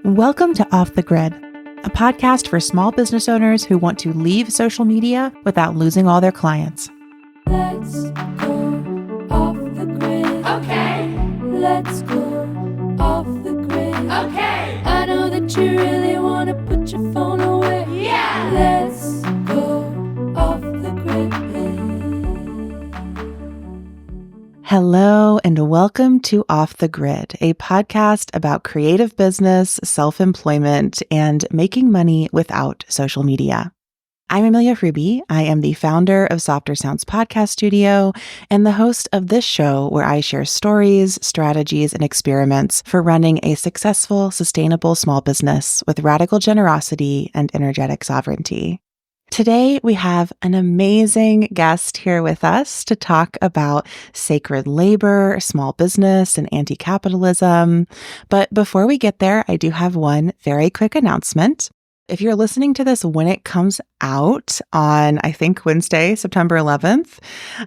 Welcome to Off the Grid, a podcast for small business owners who want to leave social media without losing all their clients. Let's go off the grid. Okay. Let's go off the grid. Okay. I know that you really want to put your phone away. Yeah. Let's go off the grid. Hello and welcome to Off the Grid, a podcast about creative business, self-employment, and making money without social media. I'm Amelia Ruby. I am the founder of Softer Sounds Podcast Studio and the host of this show where I share stories, strategies, and experiments for running a successful, sustainable small business with radical generosity and energetic sovereignty. Today, we have an amazing guest here with us to talk about sacred labor, small business, and anti-capitalism. But before we get there, I do have one very quick announcement. If you're listening to this when it comes out on, I think, Wednesday, September 11th,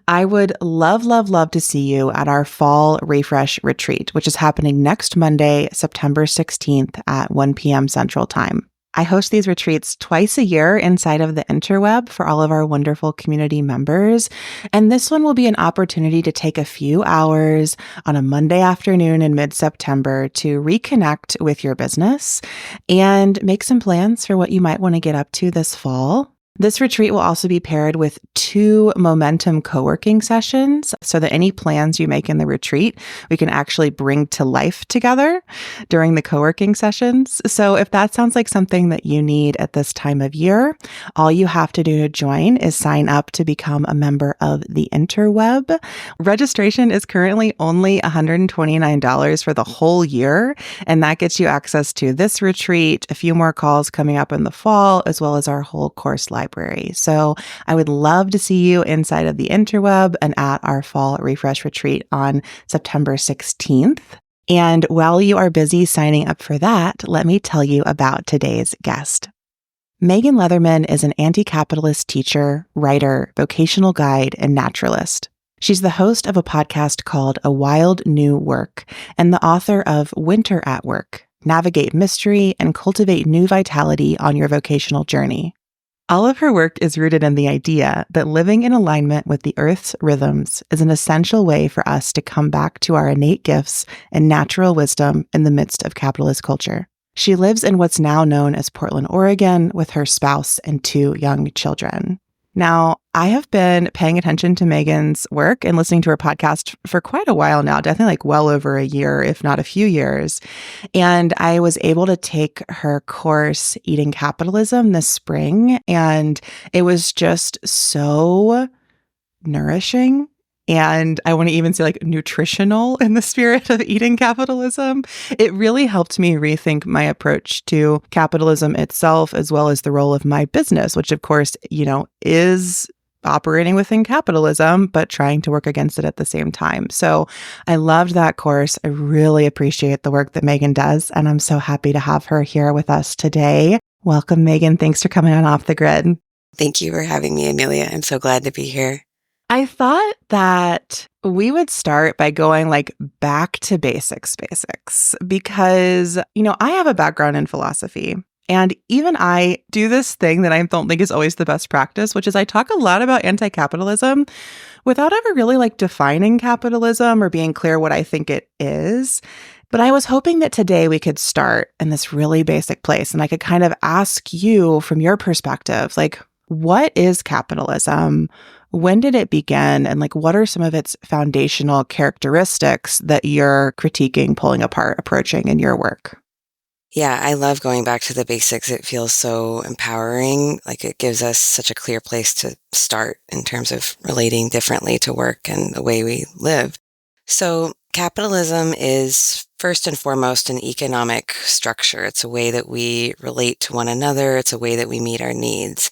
I would love to see you at our Fall Refresh Retreat, which is happening next Monday, September 16th at 1 p.m. Central Time. I host these retreats twice a year inside of the interweb for all of our wonderful community members. And this one will be an opportunity to take a few hours on a Monday afternoon in mid-September to reconnect with your business and make some plans for what you might want to get up to this fall. This retreat will also be paired with 2 momentum co-working sessions so that any plans you make in the retreat, we can actually bring to life together during the co-working sessions. So if that sounds like something that you need at this time of year, all you have to do to join is sign up to become a member of the interweb. Registration is currently only $129 for the whole year, and that gets you access to this retreat, a few more calls coming up in the fall, as well as our whole course library. So I would love to see you inside of the interweb and at our Fall Refresh Retreat on September 16th. And while you are busy signing up for that, let me tell you about today's guest. Megan Leatherman is an anti-capitalist teacher, writer, vocational guide, and naturalist. She's the host of a podcast called A Wild New Work and the author of Winter at Work, Navigate Mystery and Cultivate New Vitality on Your Vocational Journey. All of her work is rooted in the idea that living in alignment with the Earth's rhythms is an essential way for us to come back to our innate gifts and natural wisdom in the midst of capitalist culture. She lives in what's now known as Portland, Oregon, with her spouse and 2 young children. Now, I have been paying attention to Megan's work and listening to her podcast for quite a while now, definitely like well over a year, if not a few years. And I was able to take her course, Eating Capitalism, this spring, and it was just so nourishing. And I want to even say like nutritional in the spirit of eating capitalism. It really helped me rethink my approach to capitalism itself, as well as the role of my business, which of course, is operating within capitalism, but trying to work against it at the same time. So I loved that course. I really appreciate the work that Megan does. And I'm so happy to have her here with us today. Welcome, Megan. Thanks for coming on Off the Grid. Thank you for having me, Amelia. I'm so glad to be here. I thought that we would start by going like back to basics, because, I have a background in philosophy. And even I do this thing that I don't think is always the best practice, which is I talk a lot about anti-capitalism without ever really like defining capitalism or being clear what I think it is. But I was hoping that today we could start in this really basic place and I could kind of ask you from your perspective, like, what is capitalism? When did it begin? And like, what are some of its foundational characteristics that you're critiquing, pulling apart, approaching in your work? Yeah, I love going back to the basics. It feels so empowering. Like it gives us such a clear place to start in terms of relating differently to work and the way we live. So capitalism is first and foremost an economic structure. It's a way that we relate to one another. It's a way that we meet our needs.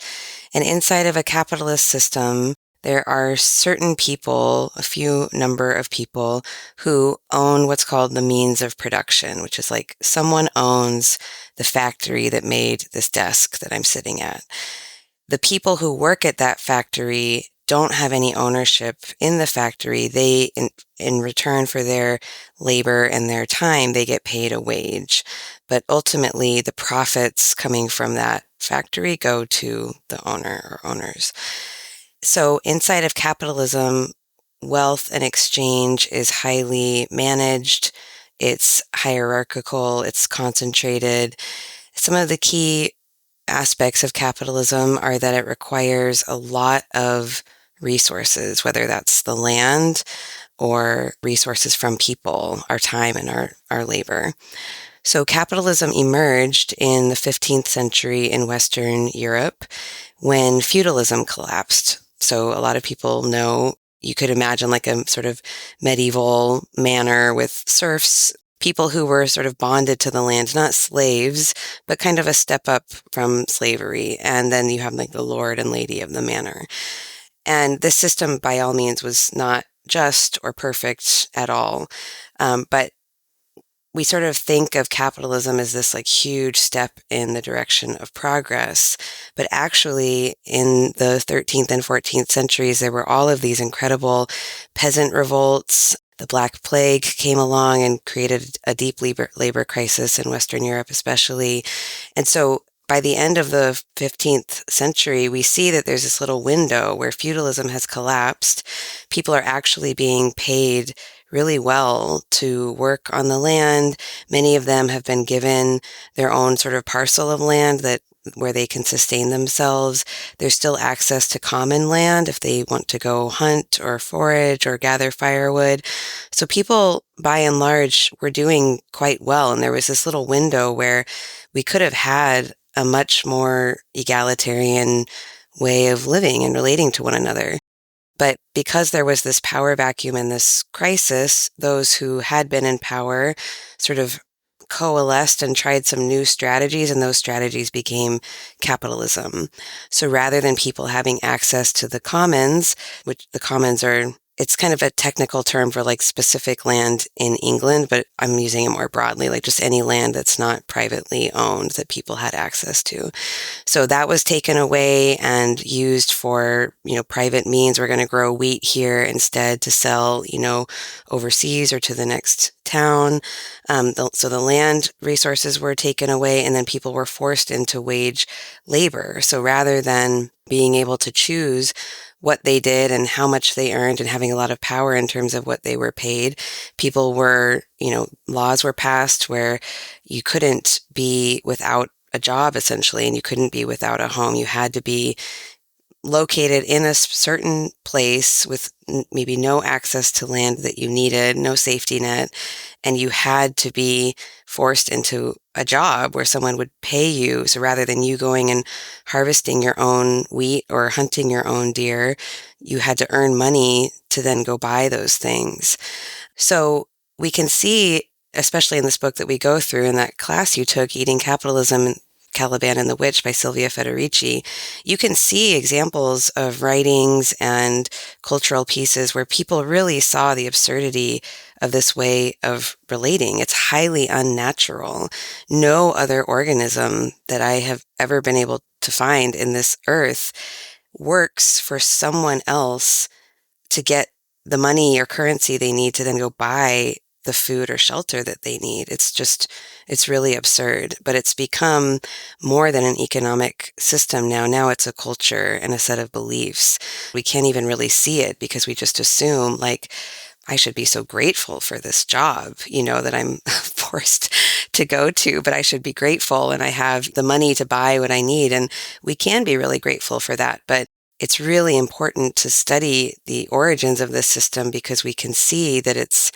And inside of a capitalist system, there are certain people, a few number of people who own what's called the means of production, which is like someone owns the factory that made this desk that I'm sitting at. The people who work at that factory don't have any ownership in the factory. They, in return for their labor and their time, they get paid a wage. But ultimately, the profits coming from that factory go to the owner or owners. So inside of capitalism, wealth and exchange is highly managed. It's hierarchical. It's concentrated. Some of the key aspects of capitalism are that it requires a lot of resources, whether that's the land or resources from people, our time and our labor. So capitalism emerged in the 15th century in Western Europe when feudalism collapsed. So a lot of people know, you could imagine like a sort of medieval manor with serfs, people who were sort of bonded to the land, not slaves, but kind of a step up from slavery. And then you have like the lord and lady of the manor. And this system, by all means, was not just or perfect at all. But we sort of think of capitalism as this like huge step in the direction of progress. But actually, in the 13th and 14th centuries, there were all of these incredible peasant revolts. The Black Plague came along and created a deep labor crisis in Western Europe, especially. And so by the end of the 15th century, we see that there's this little window where feudalism has collapsed. People are actually being paid really well to work on the land. Many of them have been given their own sort of parcel of land where they can sustain themselves. There's still access to common land if they want to go hunt or forage or gather firewood. So people, by and large, were doing quite well. And there was this little window where we could have had a much more egalitarian way of living and relating to one another. But because there was this power vacuum and this crisis, those who had been in power sort of coalesced and tried some new strategies, and those strategies became capitalism. So rather than people having access to the commons, which the commons are, it's kind of a technical term for like specific land in England, but I'm using it more broadly, like just any land that's not privately owned that people had access to. So that was taken away and used for, private means. We're going to grow wheat here instead to sell, overseas or to the next town. So the land resources were taken away, and then people were forced into wage labor. So rather than being able to choose what they did and how much they earned and having a lot of power in terms of what they were paid, people were, laws were passed where you couldn't be without a job essentially, and you couldn't be without a home. You had to be located in a certain place with maybe no access to land that you needed, no safety net, and you had to be forced into a job where someone would pay you. So rather than you going and harvesting your own wheat or hunting your own deer, you had to earn money to then go buy those things. So we can see, especially in this book that we go through, in that class you took, Eating Capitalism, Caliban and the Witch by Silvia Federici, you can see examples of writings and cultural pieces where people really saw the absurdity of this way of relating. It's highly unnatural. No other organism that I have ever been able to find in this earth works for someone else to get the money or currency they need to then go buy the food or shelter that they need. It's really absurd, but it's become more than an economic system now. Now it's a culture and a set of beliefs. We can't even really see it because we just assume like, I should be so grateful for this job, that I'm forced to go to, but I should be grateful and I have the money to buy what I need. And we can be really grateful for that, but it's really important to study the origins of this system because we can see that it's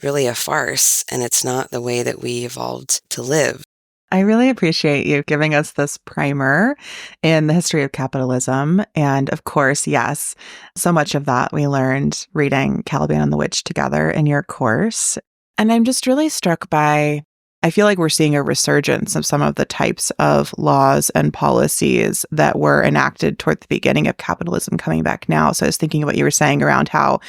really a farce and it's not the way that we evolved to live. I really appreciate you giving us this primer in the history of capitalism. And of course, yes, so much of that we learned reading Caliban and the Witch together in your course. And I'm just really struck by, I feel like we're seeing a resurgence of some of the types of laws and policies that were enacted toward the beginning of capitalism coming back now. So I was thinking of what you were saying around how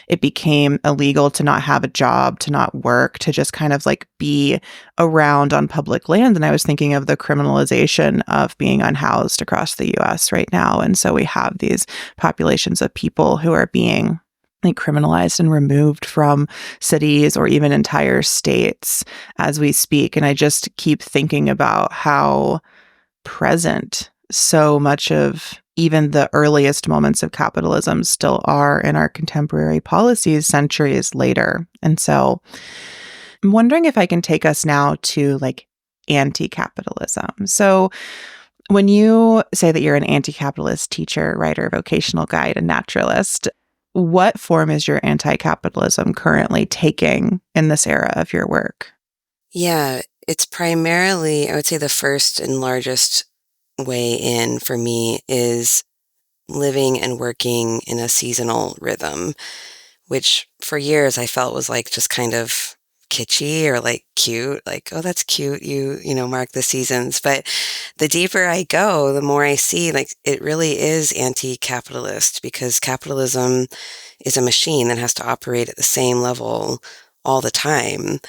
it became illegal to not have a job, to not work, to just kind of like be around on public land. And I was thinking of the criminalization of being unhoused across the US right now. And so we have these populations of people who are being like criminalized and removed from cities or even entire states as we speak. And I just keep thinking about how present so much of even the earliest moments of capitalism still are in our contemporary policies centuries later. And so I'm wondering if I can take us now to like anti-capitalism. So when you say that you're an anti-capitalist teacher, writer, vocational guide, and naturalist, what form is your anti-capitalism currently taking in this era of your work? Yeah, it's primarily, I would say the first and largest way in for me is living and working in a seasonal rhythm, which for years I felt was like just kind of kitschy or like cute, like, oh, that's cute. You know, mark the seasons. But the deeper I go, the more I see like it really is anti-capitalist because capitalism is a machine that has to operate at the same level all the time.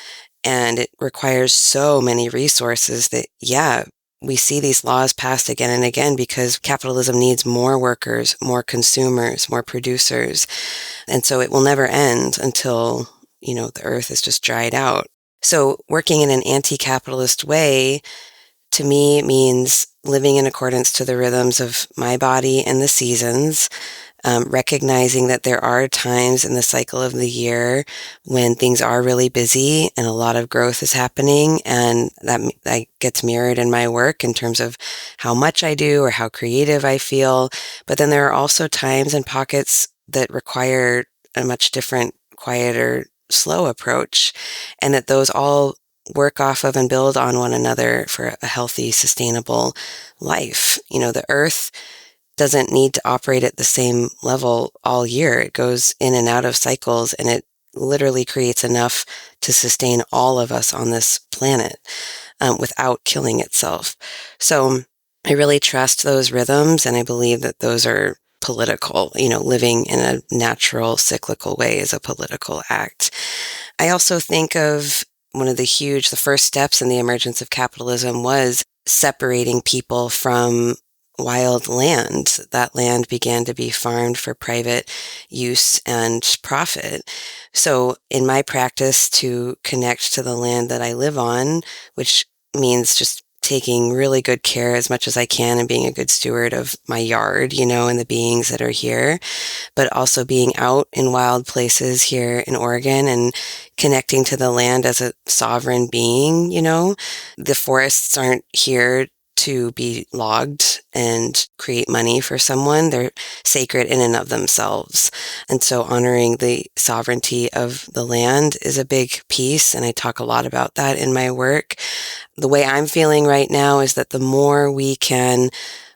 And it requires so many resources that, yeah, we see these laws passed again and again because capitalism needs more workers, more consumers, more producers. And so it will never end until, you know, the earth is just dried out. So working in an anti-capitalist way, to me, means living in accordance to the rhythms of my body and the seasons, recognizing that there are times in the cycle of the year when things are really busy and a lot of growth is happening, and that gets mirrored in my work in terms of how much I do or how creative I feel. But then there are also times and pockets that require a much different, quieter, slow approach, and that those all work off of and build on one another for a healthy, sustainable life. You know, the earth doesn't need to operate at the same level all year. It goes in and out of cycles, and it literally creates enough to sustain all of us on this planet without killing itself. So I really trust those rhythms, and I believe that those are political. You know, living in a natural, cyclical way is a political act. I also think of the first steps in the emergence of capitalism was separating people from wild land. That land began to be farmed for private use and profit. So in my practice to connect to the land that I live on, which means just taking really good care as much as I can and being a good steward of my yard, you know, and the beings that are here, but also being out in wild places here in Oregon and connecting to the land as a sovereign being, you know. The forests aren't here to be logged and create money for someone. They're sacred in and of themselves. And so honoring the sovereignty of the land is a big piece, and I talk a lot about that in my work. The way I'm feeling right now is that the more we can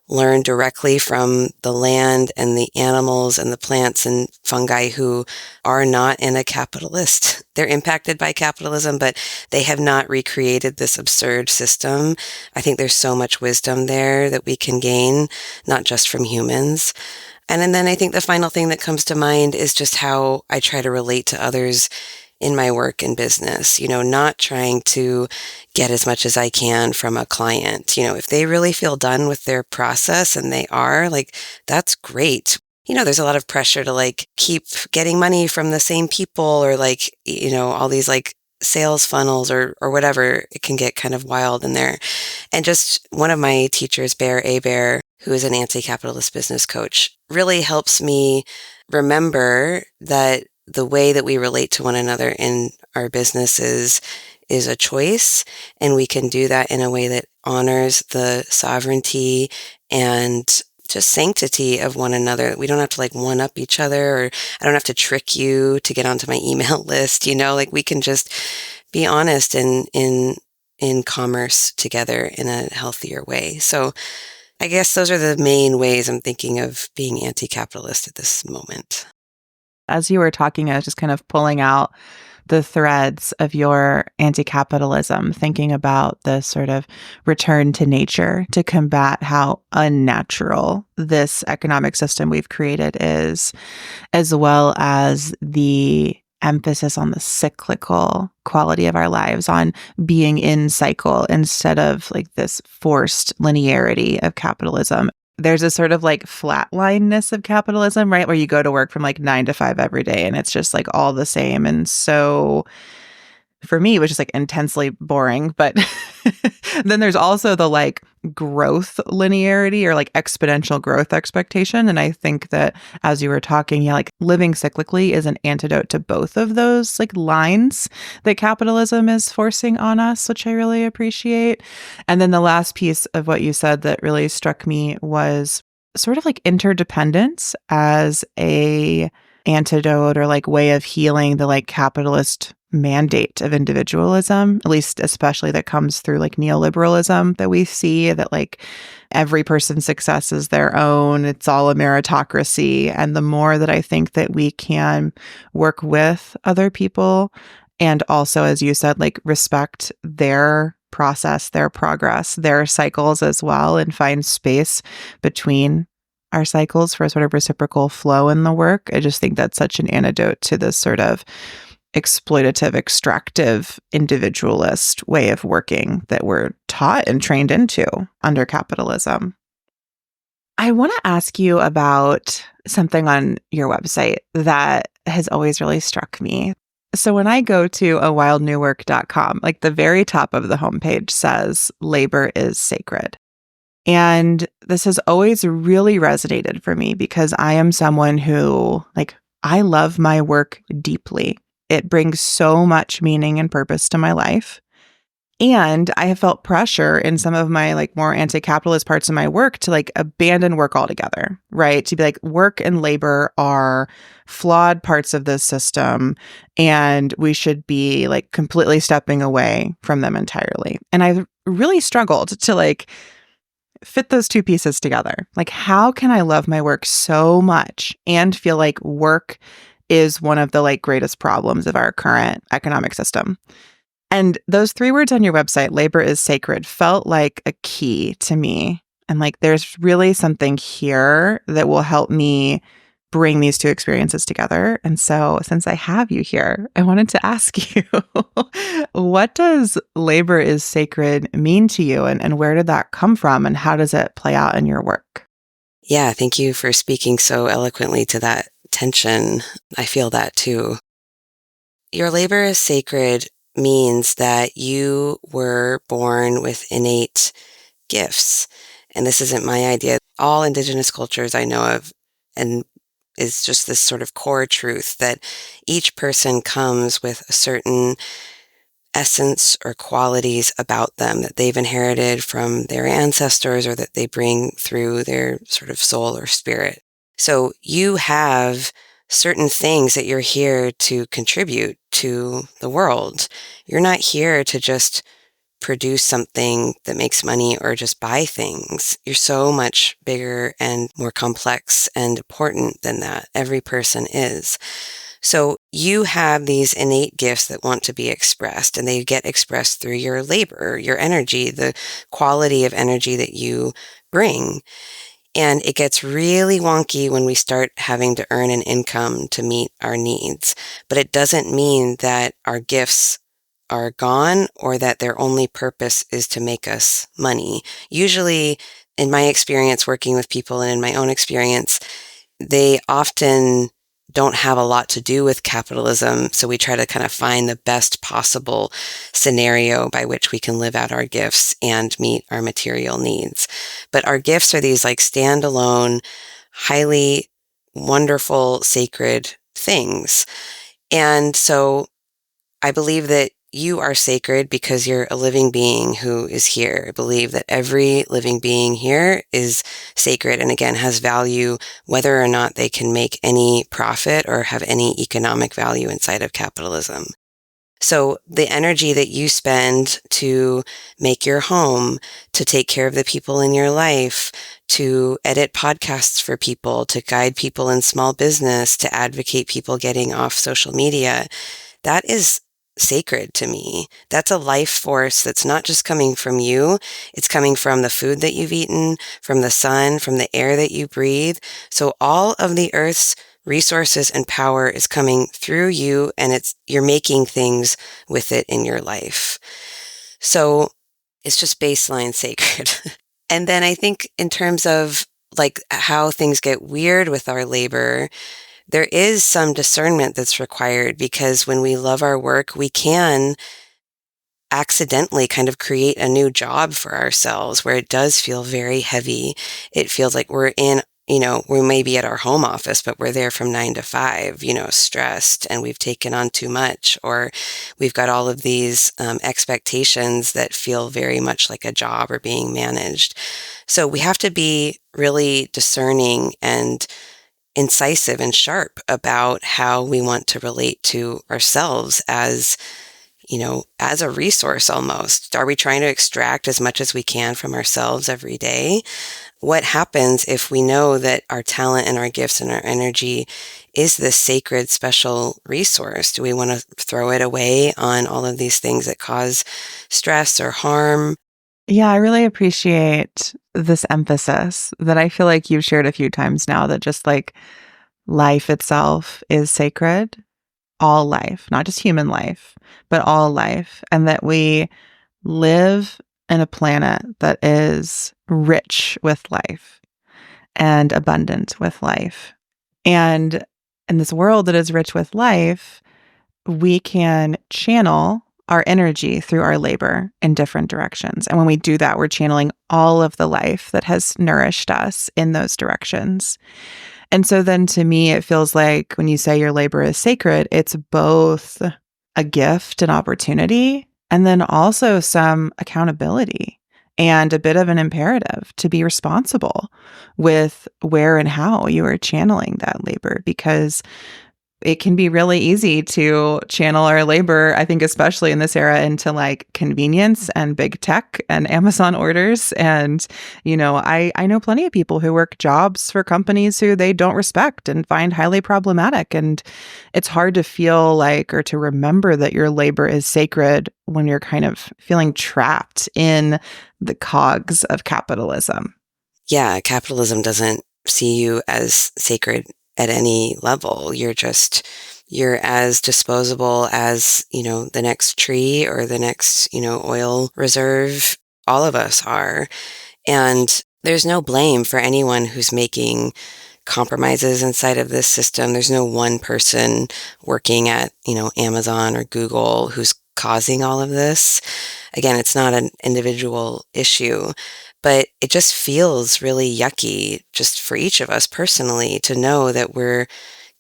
learn directly from the land and the animals and the plants and fungi who are not in a capitalist. They're impacted by capitalism, but they have not recreated this absurd system. I think there's so much wisdom there that we can gain, not just from humans. And then I think the final thing that comes to mind is just how I try to relate to others in my work and business, you know, not trying to get as much as I can from a client. You know, if they really feel done with their process, and they are, like, that's great. You know, there's a lot of pressure to like keep getting money from the same people, or like, you know, all these like sales funnels or whatever. It can get kind of wild in there. And just one of my teachers, Bear, who is an anti-capitalist business coach, really helps me remember that the way that we relate to one another in our businesses is a choice, and we can do that in a way that honors the sovereignty and just sanctity of one another. We don't have to like one up each other, or I don't have to trick you to get onto my email list, you know, like we can just be honest in commerce together in a healthier way. So I guess those are the main ways I'm thinking of being anti-capitalist at this moment. As you were talking, I was just kind of pulling out the threads of your anti-capitalism, thinking about the sort of return to nature to combat how unnatural this economic system we've created is, as well as the emphasis on the cyclical quality of our lives, on being in cycle instead of like this forced linearity of capitalism. There's a sort of like flatlineness of capitalism, right? Where you go to work from like 9 to 5 every day and it's just like all the same. And so for me, it was just like intensely boring. But then there's also the like growth linearity or like exponential growth expectation. And I think that as you were talking, yeah, like living cyclically is an antidote to both of those like lines that capitalism is forcing on us, which I really appreciate. And then the last piece of what you said that really struck me was sort of like interdependence as a antidote or like way of healing the like capitalist mandate of individualism, at least especially that comes through like neoliberalism that we see, that like every person's success is their own. It's all a meritocracy. And the more that I think that we can work with other people and also, as you said, like respect their process, their progress, their cycles as well, and find space between our cycles for a sort of reciprocal flow in the work. I just think that's such an antidote to this sort of exploitative, extractive, individualist way of working that we're taught and trained into under capitalism. I want to ask you about something on your website that has always really struck me. So when I go to awildnewwork.com, like the very top of the homepage says, labor is sacred. And this has always really resonated for me because I am someone who, like, I love my work deeply. It brings so much meaning and purpose to my life. And I have felt pressure in some of my like more anti-capitalist parts of my work to like abandon work altogether, right? To be like, work and labor are flawed parts of this system and we should be like completely stepping away from them entirely. And I've really struggled to like fit those two pieces together. Like, how can I love my work so much and feel like work is one of the like greatest problems of our current economic system? And those 3 words on your website, labor is sacred, felt like a key to me. And like, there's really something here that will help me bring these two experiences together. And so since I have you here, I wanted to ask you, what does labor is sacred mean to you? And where did that come from? And how does it play out in your work? Yeah, thank you for speaking so eloquently to that tension. I feel that too. Your labor is sacred means that you were born with innate gifts. And this isn't my idea. All indigenous cultures I know of, and is just this sort of core truth that each person comes with a certain essence or qualities about them that they've inherited from their ancestors or that they bring through their sort of soul or spirit. So you have certain things that you're here to contribute to the world. You're not here to just produce something that makes money or just buy things. You're so much bigger and more complex and important than that. Every person is. So you have these innate gifts that want to be expressed, and they get expressed through your labor, your energy, the quality of energy that you bring. And it gets really wonky when we start having to earn an income to meet our needs. But it doesn't mean that our gifts are gone or that their only purpose is to make us money. Usually, in my experience working with people and in my own experience, they often don't have a lot to do with capitalism. So we try to kind of find the best possible scenario by which we can live out our gifts and meet our material needs. But our gifts are these like standalone, highly wonderful, sacred things. And so I believe that you are sacred because you're a living being who is here. I believe that every living being here is sacred and again has value whether or not they can make any profit or have any economic value inside of capitalism. So the energy that you spend to make your home, to take care of the people in your life, to edit podcasts for people, to guide people in small business, to advocate people getting off social media, that is sacred to me. That's a life force that's not just coming from you. It's coming from the food that you've eaten, from the sun, from the air that you breathe. So all of the earth's resources and power is coming through you, and you're making things with it in your life. So it's just baseline sacred. And then I think in terms of like how things get weird with our labor, there is some discernment that's required, because when we love our work, we can accidentally kind of create a new job for ourselves where it does feel very heavy. It feels like we're in, we may be at our home office, but we're there from 9 to 5, stressed, and we've taken on too much, or we've got all of these expectations that feel very much like a job or being managed. So we have to be really discerning and incisive and sharp about how we want to relate to ourselves as a resource almost. Are we trying to extract as much as we can from ourselves every day? What happens if we know that our talent and our gifts and our energy is this sacred, special resource? Do we want to throw it away on all of these things that cause stress or harm? Yeah, I really appreciate this emphasis that I feel like you've shared a few times now, that just like life itself is sacred, all life, not just human life, but all life, and that we live in a planet that is rich with life and abundant with life. And in this world that is rich with life, we can channel our energy through our labor in different directions. And when we do that, we're channeling all of the life that has nourished us in those directions. And so then to me, it feels like when you say your labor is sacred, it's both a gift and opportunity, and then also some accountability and a bit of an imperative to be responsible with where and how you are channeling that labor, because it can be really easy to channel our labor, I think, especially in this era, into like convenience and big tech and Amazon orders. And, I know plenty of people who work jobs for companies who they don't respect and find highly problematic. And it's hard to feel like, or to remember that your labor is sacred when you're kind of feeling trapped in the cogs of capitalism. Yeah, capitalism doesn't see you as sacred at any level. You're as disposable as, the next tree or the next, oil reserve. All of us are. And there's no blame for anyone who's making compromises inside of this system. There's no one person working at, Amazon or Google who's causing all of this. Again, it's not an individual issue, but it just feels really yucky just for each of us personally to know that we're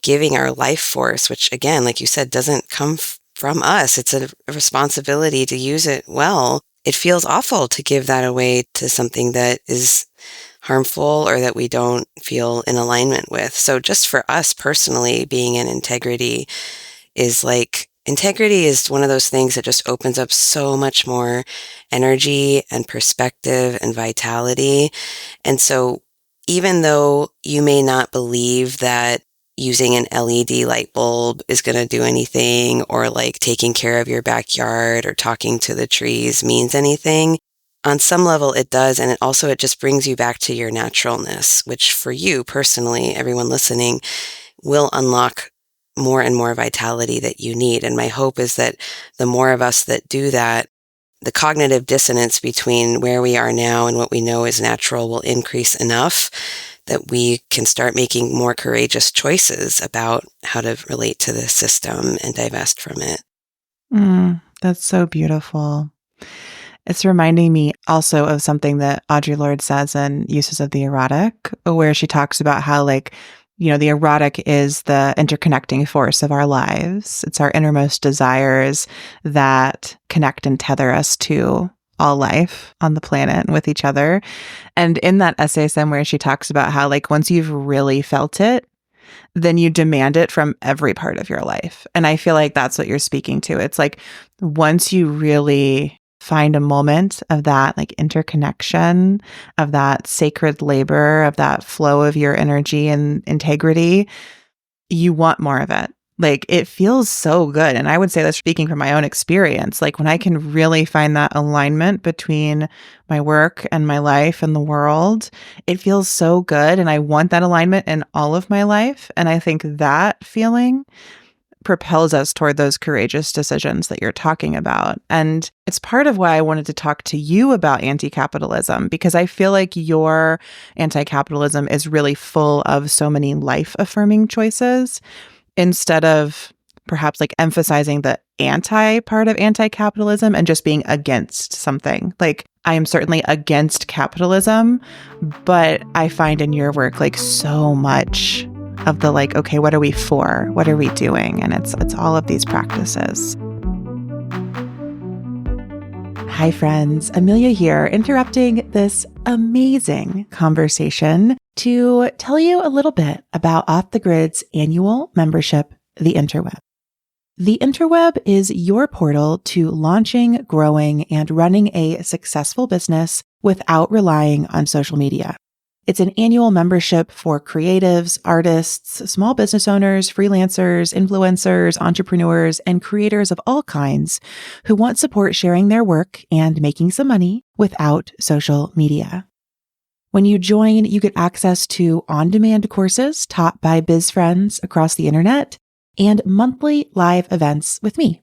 giving our life force, which again, like you said, doesn't come from us. It's a responsibility to use it well. It feels awful to give that away to something that is harmful or that we don't feel in alignment with. So just for us personally, being in integrity is one of those things that just opens up so much more energy and perspective and vitality. And so even though you may not believe that using an LED light bulb is going to do anything, or like taking care of your backyard or talking to the trees means anything, on some level it does. And it just brings you back to your naturalness, which for you personally, everyone listening, will unlock more and more vitality that you need. And my hope is that the more of us that do that, the cognitive dissonance between where we are now and what we know is natural will increase enough that we can start making more courageous choices about how to relate to the system and divest from it. That's so beautiful. It's reminding me also of something that Audre Lorde says in Uses of the Erotic, where she talks about how the erotic is the interconnecting force of our lives. It's our innermost desires that connect and tether us to all life on the planet and with each other. And in that essay somewhere, she talks about how once you've really felt it, then you demand it from every part of your life. And I feel like that's what you're speaking to. It's like once you really find a moment of that interconnection, of that sacred labor, of that flow of your energy and integrity, you want more of it. Like, it feels so good. And I would say that speaking from my own experience, like when I can really find that alignment between my work and my life and the world, it feels so good. And I want that alignment in all of my life. And I think that feeling propels us toward those courageous decisions that you're talking about. And it's part of why I wanted to talk to you about anti-capitalism, because I feel like your anti-capitalism is really full of so many life-affirming choices, instead of perhaps like emphasizing the anti part of anti-capitalism and just being against something. Like, I am certainly against capitalism, but I find in your work like so much of the like, okay, what are we for? What are we doing? And it's all of these practices. Hi friends, Amelia here, interrupting this amazing conversation to tell you a little bit about Off the Grid's annual membership, The Interweb. The Interweb is your portal to launching, growing, and running a successful business without relying on social media. It's an annual membership for creatives, artists, small business owners, freelancers, influencers, entrepreneurs, and creators of all kinds who want support sharing their work and making some money without social media. When you join, you get access to on-demand courses taught by biz friends across the internet and monthly live events with me.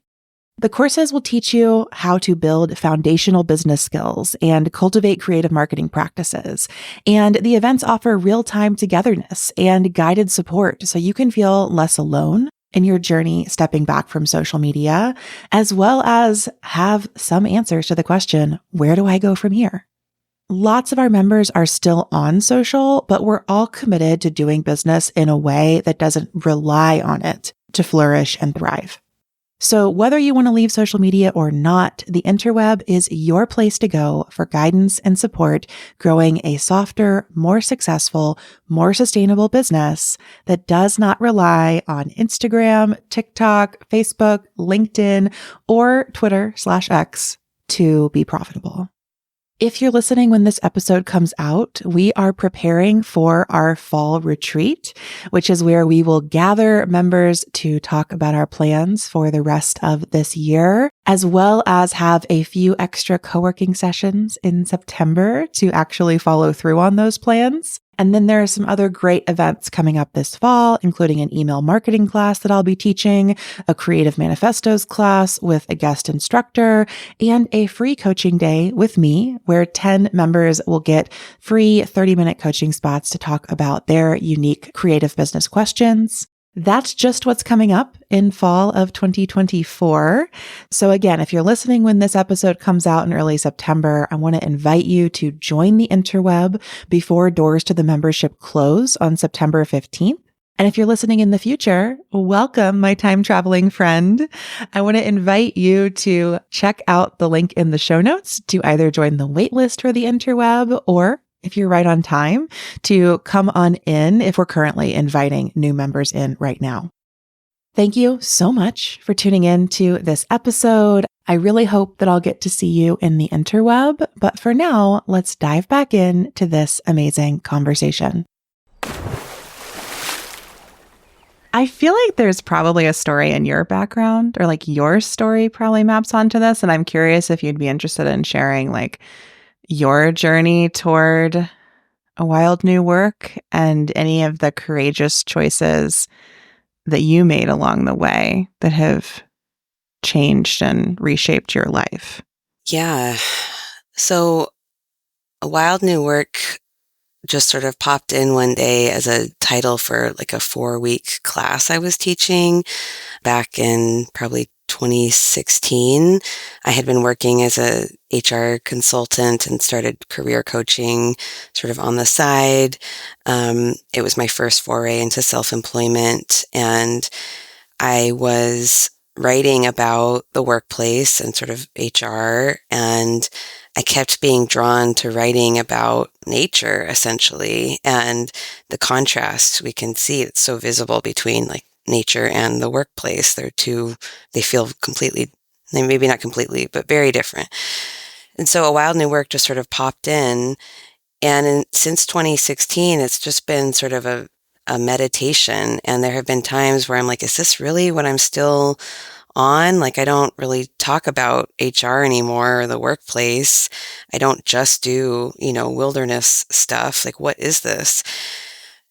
The courses will teach you how to build foundational business skills and cultivate creative marketing practices. And the events offer real-time togetherness and guided support so you can feel less alone in your journey stepping back from social media, as well as have some answers to the question, where do I go from here? Lots of our members are still on social, but we're all committed to doing business in a way that doesn't rely on it to flourish and thrive. So whether you want to leave social media or not, the Interweb is your place to go for guidance and support growing a softer, more successful, more sustainable business that does not rely on Instagram, TikTok, Facebook, LinkedIn, or Twitter/X to be profitable. If you're listening when this episode comes out, we are preparing for our fall retreat, which is where we will gather members to talk about our plans for the rest of this year, as well as have a few extra co-working sessions in September to actually follow through on those plans. And then there are some other great events coming up this fall, including an email marketing class that I'll be teaching, a creative manifestos class with a guest instructor, and a free coaching day with me, where 10 members will get free 30-minute coaching spots to talk about their unique creative business questions. That's just what's coming up in fall of 2024. So again, if you're listening when this episode comes out in early September, I want to invite you to join the Interweb before doors to the membership close on September 15th. And if you're listening in the future, welcome, my time traveling friend. I want to invite you to check out the link in the show notes to either join the waitlist for the Interweb, or if you're right on time, to come on in if we're currently inviting new members in right now. Thank you so much for tuning in to this episode. I really hope that I'll get to see you in the Interweb, but for now, let's dive back into this amazing conversation. I feel like there's probably a story in your background, or like your story probably maps onto this, and I'm curious if you'd be interested in sharing like your journey toward a wild new work and any of the courageous choices that you made along the way that have changed and reshaped your life. Yeah. So a wild new work just sort of popped in one day as a title for like a 4-week class I was teaching back in probably 2016. I had been working as a HR consultant and started career coaching sort of on the side. It was my first foray into self-employment, and I was writing about the workplace and sort of HR, and I kept being drawn to writing about nature, essentially, and the contrast we can see that's so visible between like nature and the workplace. They feel completely, maybe not completely, but very different. And so a wild new work just sort of popped in. And since 2016, it's just been sort of a a meditation. And there have been times where I'm like, is this really what I'm still on? Like, I don't really talk about HR anymore or the workplace. I don't just do, wilderness stuff. Like, what is this?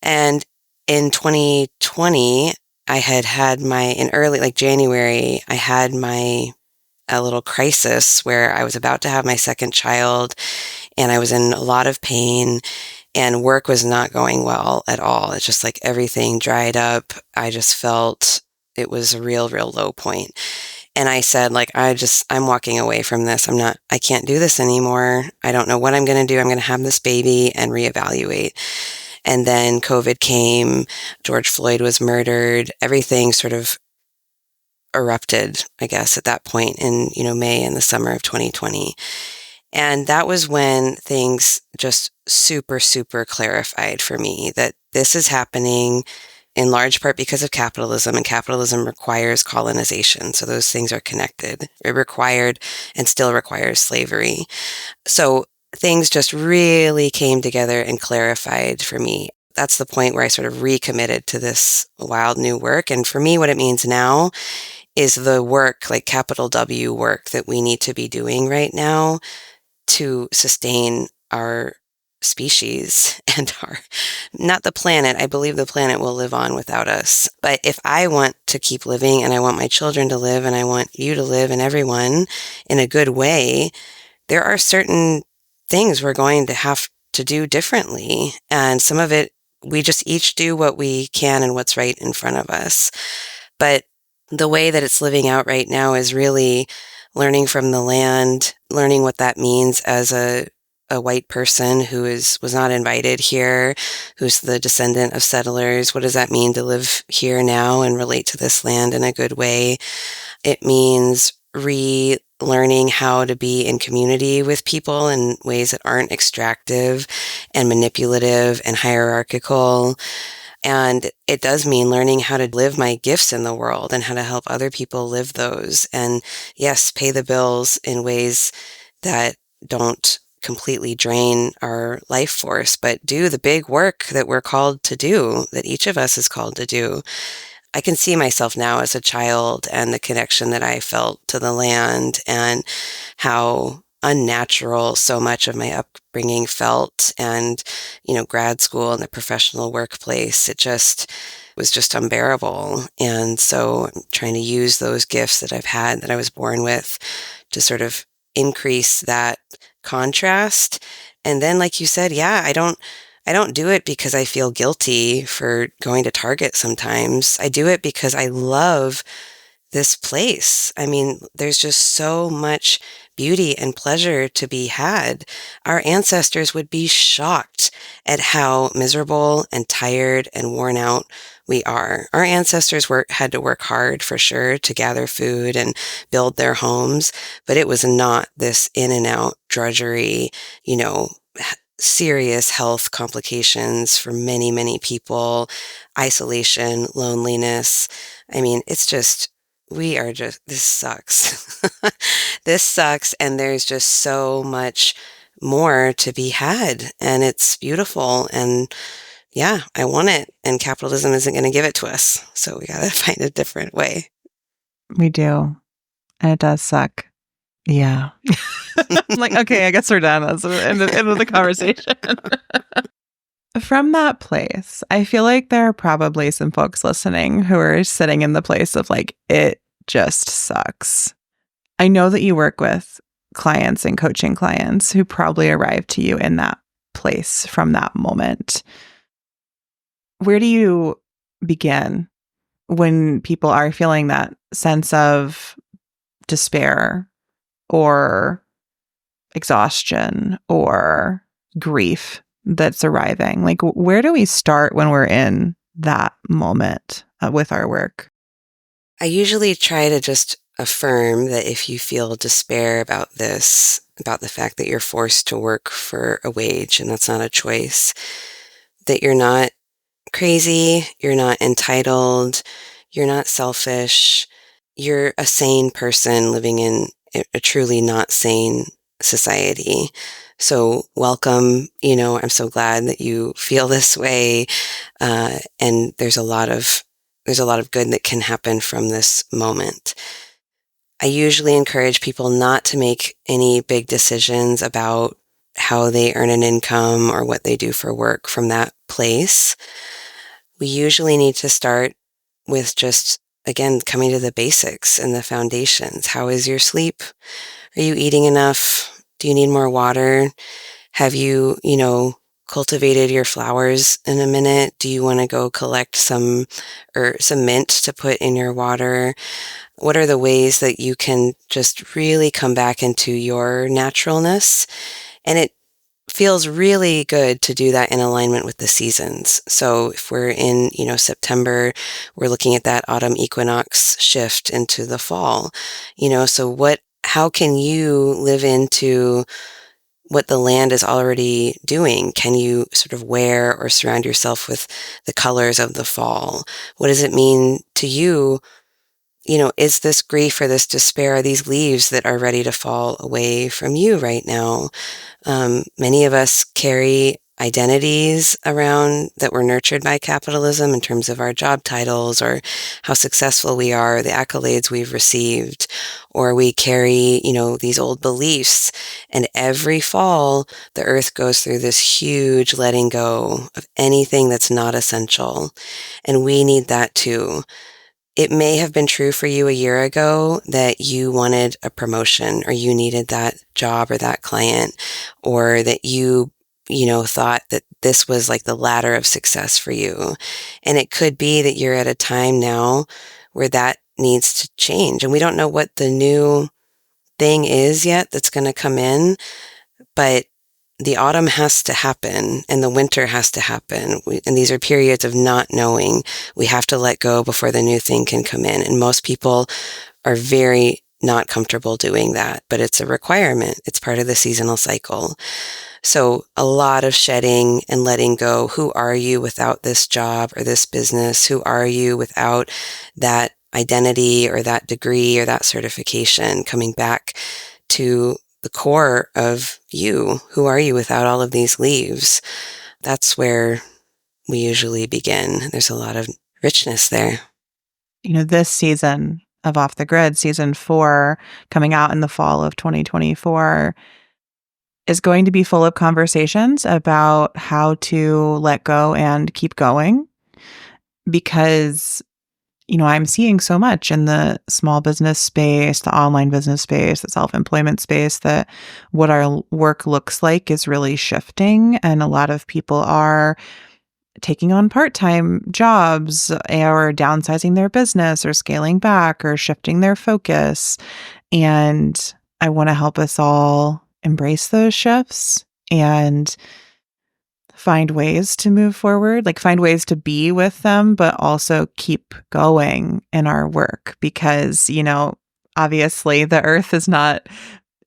And in 2020, in early, like January, I had a little crisis where I was about to have my second child and I was in a lot of pain and work was not going well at all. It's just like everything dried up. I just felt it was a real, real low point. And I said, like, I'm walking away from this. I can't do this anymore. I don't know what I'm going to do. I'm going to have this baby and reevaluate. And then COVID came, George Floyd was murdered, everything sort of erupted, I guess, at that point in, May and the summer of 2020. And that was when things just super, super clarified for me that this is happening in large part because of capitalism, and capitalism requires colonization. So those things are connected. It required and still requires slavery. So things just really came together and clarified for me. That's the point where I sort of recommitted to this wild new work. And for me, what it means now is the work, like capital W work, that we need to be doing right now to sustain our species and not the planet. I believe the planet will live on without us. But if I want to keep living and I want my children to live and I want you to live and everyone in a good way, there are certain things we're going to have to do differently. And some of it, we just each do what we can and what's right in front of us. But the way that it's living out right now is really learning from the land, learning what that means as a white person who was not invited here, who's the descendant of settlers. What does that mean to live here now and relate to this land in a good way? It means relearning how to be in community with people in ways that aren't extractive and manipulative and hierarchical. And it does mean learning how to live my gifts in the world and how to help other people live those. And yes, pay the bills in ways that don't completely drain our life force, but do the big work that we're called to do, that each of us is called to do. I can see myself now as a child and the connection that I felt to the land and how unnatural so much of my upbringing felt, and, grad school and the professional workplace, it was just unbearable. And so I'm trying to use those gifts that I've had, that I was born with, to sort of increase that contrast. And then, like you said, yeah, I don't do it because I feel guilty for going to Target sometimes. I do it because I love this place. I mean, there's just so much beauty and pleasure to be had. Our ancestors would be shocked at how miserable and tired and worn out we are. Our ancestors had to work hard for sure to gather food and build their homes, but it was not this in and out drudgery, serious health complications for many, many people, isolation, loneliness. I mean, this sucks. This sucks. And there's just so much more to be had. And it's beautiful. And yeah, I want it. And capitalism isn't going to give it to us. So we got to find a different way. We do. And it does suck. Yeah. I'm like, okay, I guess we're done. That's the end of the conversation. From that place, I feel like there are probably some folks listening who are sitting in the place of like, it just sucks. I know that you work with clients and coaching clients who probably arrived to you in that place from that moment. Where do you begin when people are feeling that sense of despair or exhaustion or grief that's arriving? Like, where do we start when we're in that moment with our work? I usually try to just affirm that if you feel despair about this, about the fact that you're forced to work for a wage and that's not a choice, that you're not crazy, you're not entitled, you're not selfish, you're a sane person living in a truly not sane society. So welcome, I'm so glad that you feel this way. And there's a lot of good that can happen from this moment. I usually encourage people not to make any big decisions about how they earn an income or what they do for work from that place. We usually need to start with just, again, coming to the basics and the foundations. How is your sleep? Are you eating enough? Do you need more water? Have you, cultivated your flowers in a minute? Do you want to go collect some mint to put in your water? What are the ways that you can just really come back into your naturalness? And it feels really good to do that in alignment with the seasons. So if we're in, September, we're looking at that autumn equinox shift into the fall, so how can you live into what the land is already doing? Can you sort of wear or surround yourself with the colors of the fall? What does it mean to you? Is this grief or this despair, are these leaves that are ready to fall away from you right now? Many of us carry identities around that were nurtured by capitalism in terms of our job titles or how successful we are, the accolades we've received, or we carry, these old beliefs. And every fall, the earth goes through this huge letting go of anything that's not essential. And we need that too. It may have been true for you a year ago that you wanted a promotion or you needed that job or that client, or that you thought that this was like the ladder of success for you. And it could be that you're at a time now where that needs to change. And we don't know what the new thing is yet that's going to come in, but the autumn has to happen and the winter has to happen. And these are periods of not knowing. We have to let go before the new thing can come in. And most people are very not comfortable doing that, but it's a requirement. It's part of the seasonal cycle. So a lot of shedding and letting go. Who are you without this job or this business? Who are you without that identity or that degree or that certification? Coming back to the core of you. Who are you without all of these leaves? That's where we usually begin. There's a lot of richness there. This season of Off the Grid, season 4, coming out in the fall of 2024, is going to be full of conversations about how to let go and keep going. Because I'm seeing so much in the small business space, the online business space, the self-employment space, that what our work looks like is really shifting. And a lot of people are taking on part-time jobs or downsizing their business or scaling back or shifting their focus. And I want to help us all embrace those shifts and find ways to move forward, like find ways to be with them, but also keep going in our work because, obviously the earth is not,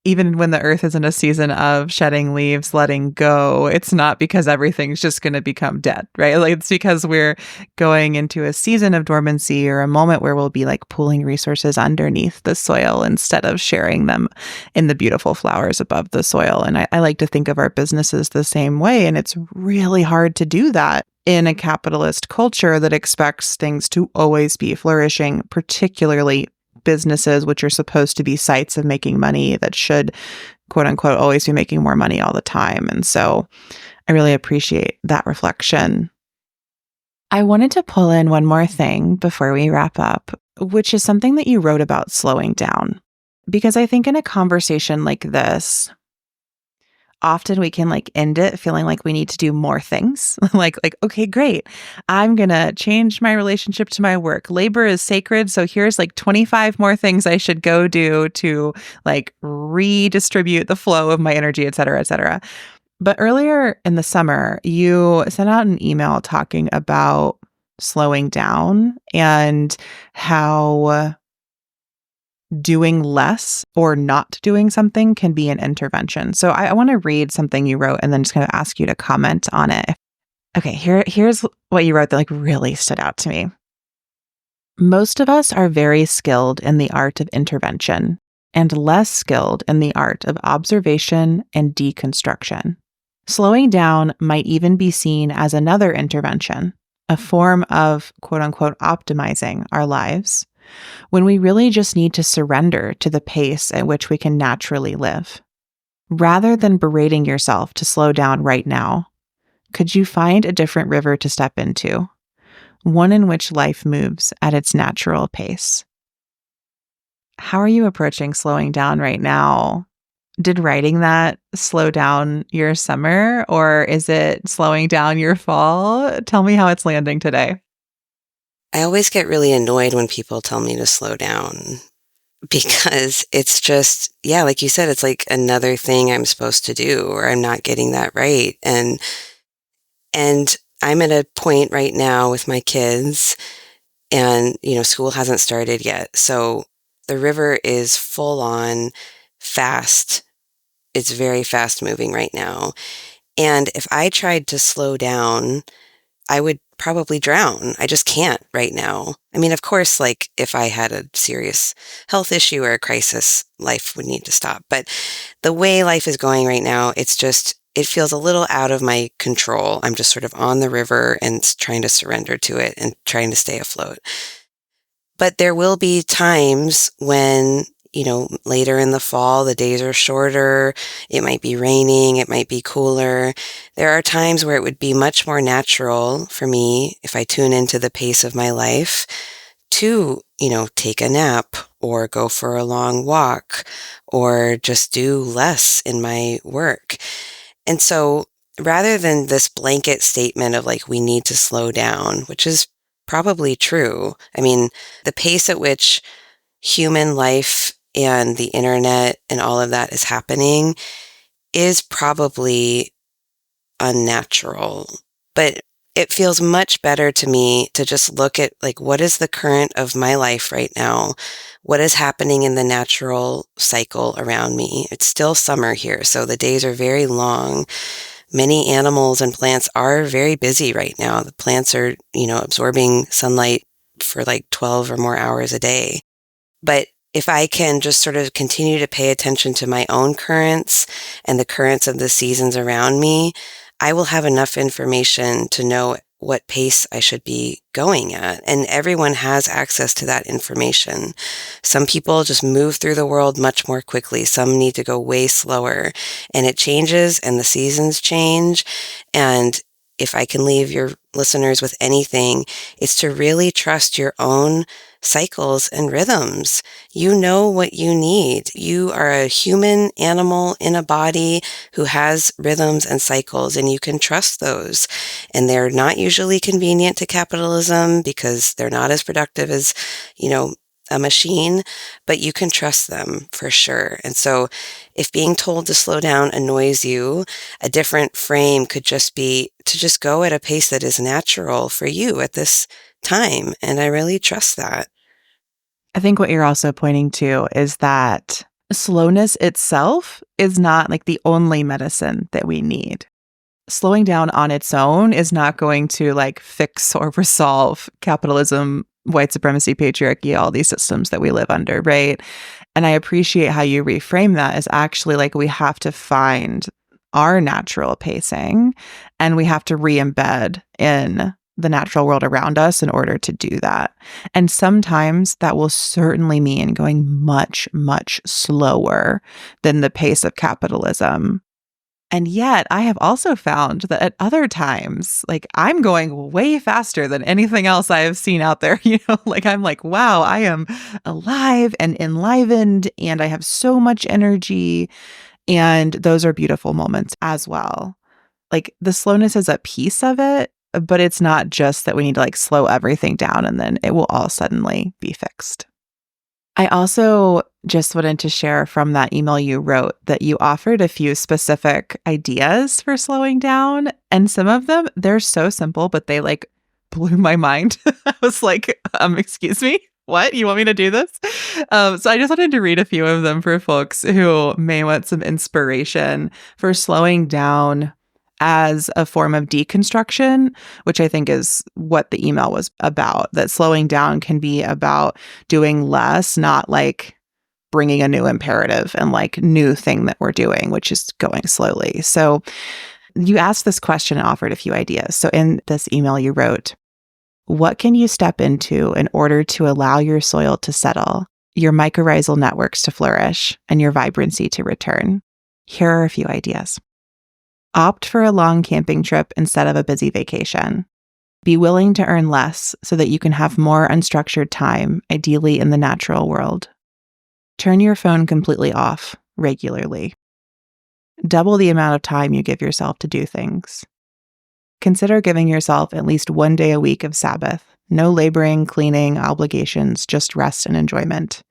even when the earth is in a season of shedding leaves, letting go, it's not because everything's just going to become dead, right? Like it's because we're going into a season of dormancy or a moment where we'll be like pulling resources underneath the soil instead of sharing them in the beautiful flowers above the soil. And I like to think of our businesses the same way. And it's really hard to do that in a capitalist culture that expects things to always be flourishing, particularly businesses, which are supposed to be sites of making money that should, quote unquote, always be making more money all the time. And so I really appreciate that reflection. I wanted to pull in one more thing before we wrap up, which is something that you wrote about slowing down. Because I think in a conversation like this, often we can end it feeling like we need to do more things. like, okay, great. I'm going to change my relationship to my work. Labor is sacred. So here's 25 more things I should go do to redistribute the flow of my energy, et cetera, et cetera. But earlier in the summer, you sent out an email talking about slowing down and how doing less or not doing something can be an intervention. So I want to read something you wrote and then just kind of ask you to comment on it. Okay, here's what you wrote that really stood out to me. Most of us are very skilled in the art of intervention. and less skilled in the art of observation and deconstruction. Slowing down might even be seen as another intervention, a form of quote unquote optimizing our lives, when we really just need to surrender to the pace at which we can naturally live. Rather than berating yourself to slow down right now, could you find a different river to step into, one in which life moves at its natural pace? How are you approaching slowing down right now? Did writing that slow down your summer, or is it slowing down your fall? Tell me how it's landing today. I always get really annoyed when people tell me to slow down because it's just, yeah, like you said, it's like another thing I'm supposed to do, or I'm not getting that right. And I'm at a point right now with my kids, and, school hasn't started yet. So the river is full on fast. It's very fast moving right now. And if I tried to slow down, I would probably drown. I just can't right now. I mean, of course, like if I had a serious health issue or a crisis, life would need to stop. But the way life is going right now, it feels a little out of my control. I'm just sort of on the river and trying to surrender to it and trying to stay afloat. But there will be times when, later in the fall, the days are shorter. It might be raining. It might be cooler. There are times where it would be much more natural for me, if I tune into the pace of my life, to, take a nap or go for a long walk or just do less in my work. And so rather than this blanket statement of like, we need to slow down, which is probably true. I mean, the pace at which human life and the internet and all of that is happening is probably unnatural. But it feels much better to me to just look at like, what is the current of my life right now? What is happening in the natural cycle around me? It's still summer here, so the days are very long. Many animals and plants are very busy right now. The plants are, absorbing sunlight for like 12 or more hours a day. But if I can just sort of continue to pay attention to my own currents and the currents of the seasons around me, I will have enough information to know what pace I should be going at. And everyone has access to that information. Some people just move through the world much more quickly. Some need to go way slower. And it changes and the seasons change. And if I can leave your listeners with anything, it's to really trust your own cycles and rhythms. You know what you need. You are a human animal in a body who has rhythms and cycles, and you can trust those. And they're not usually convenient to capitalism because they're not as productive as, a machine, but you can trust them for sure. And so if being told to slow down annoys you, a different frame could just be to just go at a pace that is natural for you at this time. And I really trust that. I think what you're also pointing to is that slowness itself is not like the only medicine that we need. Slowing down on its own is not going to like fix or resolve capitalism, white supremacy, patriarchy, all these systems that we live under, right? And I appreciate how you reframe that as actually like we have to find our natural pacing and we have to re-embed in the natural world around us in order to do that. And sometimes that will certainly mean going much, much slower than the pace of capitalism. And yet I have also found that at other times, like I'm going way faster than anything else I have seen out there. Like I'm like, wow, I am alive and enlivened and I have so much energy. And those are beautiful moments as well. Like the slowness is a piece of it, but it's not just that we need to like slow everything down and then it will all suddenly be fixed. I also just wanted to share from that email you wrote that you offered a few specific ideas for slowing down. And some of them, they're so simple, but they like blew my mind. I was like, excuse me, what? You want me to do this? So I just wanted to read a few of them for folks who may want some inspiration for slowing down as a form of deconstruction, which I think is what the email was about, that slowing down can be about doing less, not like bringing a new imperative and like new thing that we're doing, which is going slowly. So you asked this question and offered a few ideas. So in this email you wrote, what can you step into in order to allow your soil to settle, your mycorrhizal networks to flourish, and your vibrancy to return? Here are a few ideas. Opt for a long camping trip instead of a busy vacation. Be willing to earn less so that you can have more unstructured time, ideally in the natural world. Turn your phone completely off regularly. Double the amount of time you give yourself to do things. Consider giving yourself at least one day a week of Sabbath. No laboring, cleaning, obligations, just rest and enjoyment.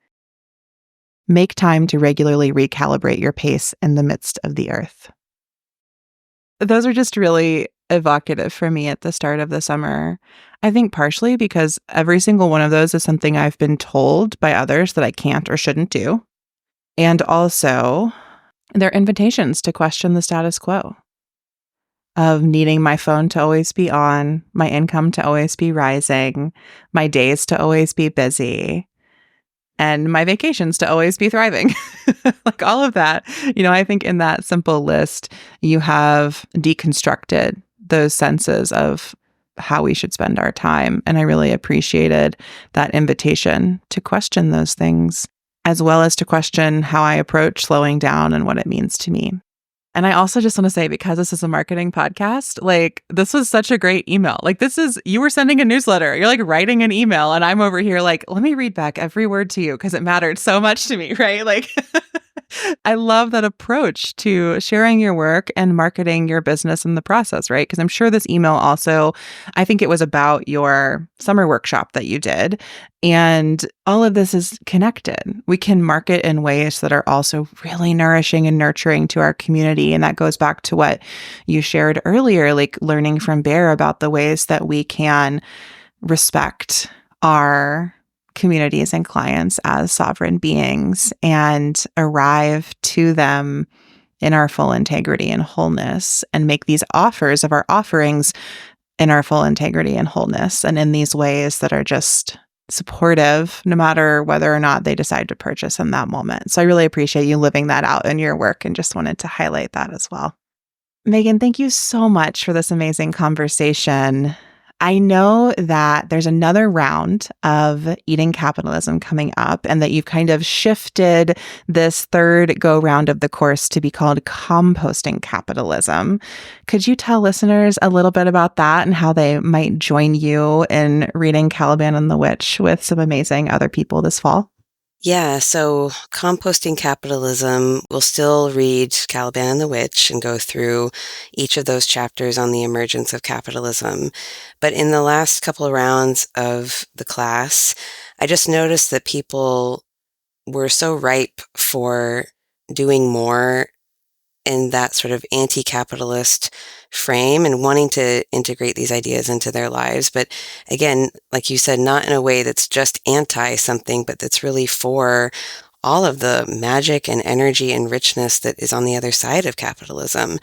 Make time to regularly recalibrate your pace in the midst of the earth. Those are just really evocative for me at the start of the summer. I think partially because every single one of those is something I've been told by others that I can't or shouldn't do. And also, they're invitations to question the status quo of needing my phone to always be on, my income to always be rising, my days to always be busy, and my vacations to always be thriving. Like all of that, I think in that simple list, you have deconstructed those senses of how we should spend our time. And I really appreciated that invitation to question those things, as well as to question how I approach slowing down and what it means to me. And I also just want to say, because this is a marketing podcast, like this was such a great email. Like you were sending a newsletter. You're like writing an email and I'm over here like, let me read back every word to you because it mattered so much to me, right? Like I love that approach to sharing your work and marketing your business in the process, right? Because I'm sure this email also, I think it was about your summer workshop that you did. And all of this is connected. We can market in ways that are also really nourishing and nurturing to our community. And that goes back to what you shared earlier, like learning from Bear about the ways that we can respect our communities and clients as sovereign beings and arrive to them in our full integrity and wholeness and make these offers of our offerings in our full integrity and wholeness and in these ways that are just supportive no matter whether or not they decide to purchase in that moment. So I really appreciate you living that out in your work and just wanted to highlight that as well. Megan, thank you so much for this amazing conversation. I know that there's another round of Eating Capitalism coming up and that you've kind of shifted this third go round of the course to be called Composting Capitalism. Could you tell listeners a little bit about that and how they might join you in reading Caliban and the Witch with some amazing other people this fall? Yeah, so Composting Capitalism, we'll still read Caliban and the Witch and go through each of those chapters on the emergence of capitalism. But in the last couple of rounds of the class, I just noticed that people were so ripe for doing more in that sort of anti-capitalist frame and wanting to integrate these ideas into their lives. But again, like you said, not in a way that's just anti something, but that's really for all of the magic and energy and richness that is on the other side of capitalism.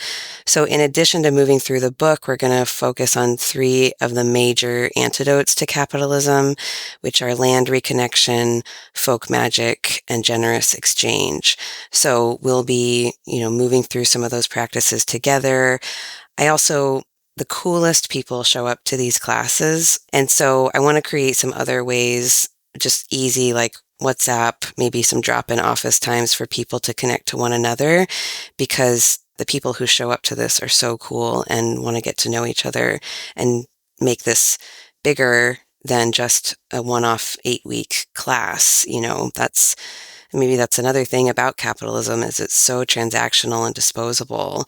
So in addition to moving through the book, we're going to focus on 3 of the major antidotes to capitalism, which are land reconnection, folk magic, and generous exchange. So we'll be, moving through some of those practices together. The coolest people show up to these classes. And so I want to create some other ways, just easy, like WhatsApp, maybe some drop-in office times for people to connect to one another, because the people who show up to this are so cool and want to get to know each other and make this bigger than just a one-off 8-week class. Maybe that's another thing about capitalism is it's so transactional and disposable.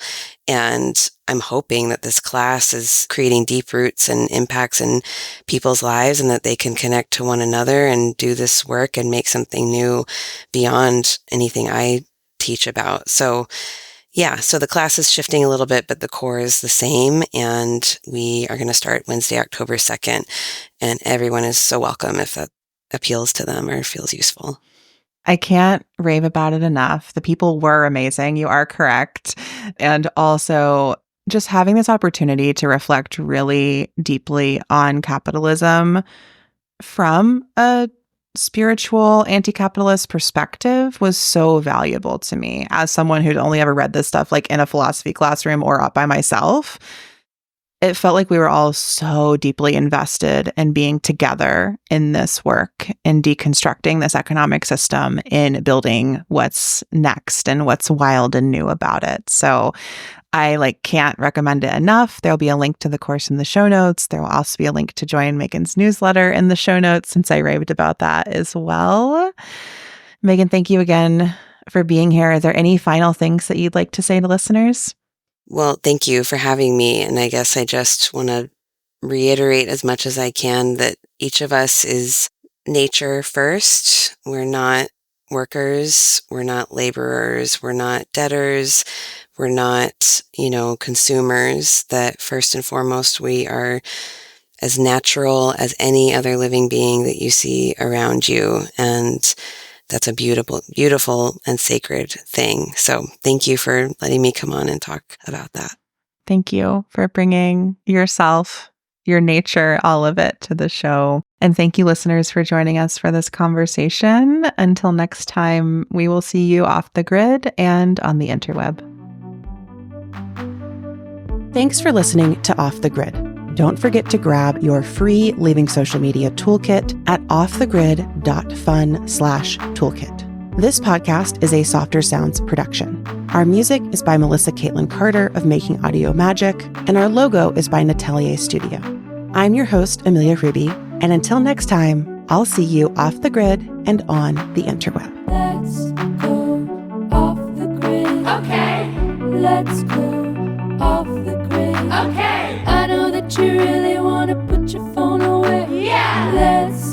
And I'm hoping that this class is creating deep roots and impacts in people's lives and that they can connect to one another and do this work and make something new beyond anything I teach about. So the class is shifting a little bit, but the core is the same. And we are going to start Wednesday, October 2nd. And everyone is so welcome if that appeals to them or feels useful. I can't rave about it enough. The people were amazing. You are correct. And also just having this opportunity to reflect really deeply on capitalism from a spiritual anti-capitalist perspective was so valuable to me as someone who'd only ever read this stuff like in a philosophy classroom or up by myself. It felt like we were all so deeply invested in being together in this work, in deconstructing this economic system, in building what's next and what's wild and new about it. So I can't recommend it enough. There'll be a link to the course in the show notes. There will also be a link to join Megan's newsletter in the show notes, since I raved about that as well. Megan, thank you again for being here. Are there any final things that you'd like to say to listeners? Well, thank you for having me. And I guess I just want to reiterate as much as I can that each of us is nature first. We're not workers. We're not laborers. We're not debtors. We're not, consumers. That first and foremost, we are as natural as any other living being that you see around you. And that's a beautiful, beautiful and sacred thing. So thank you for letting me come on and talk about that. Thank you for bringing yourself, your nature, all of it to the show. And thank you, listeners, for joining us for this conversation. Until next time, we will see you off the grid and on the interweb. Thanks for listening to Off the Grid. Don't forget to grab your free Leaving Social Media toolkit at offthegrid.fun/toolkit. This podcast is a Softer Sounds production. Our music is by Melissa Caitlin Carter of Making Audio Magic, and our logo is by Natelier Studio. I'm your host, Amelia Ruby, and until next time, I'll see you off the grid and on the interweb. Let's go off the grid. Okay. Let's go off the grid. Okay. I know that you really want to put your phone away. Yeah. Let's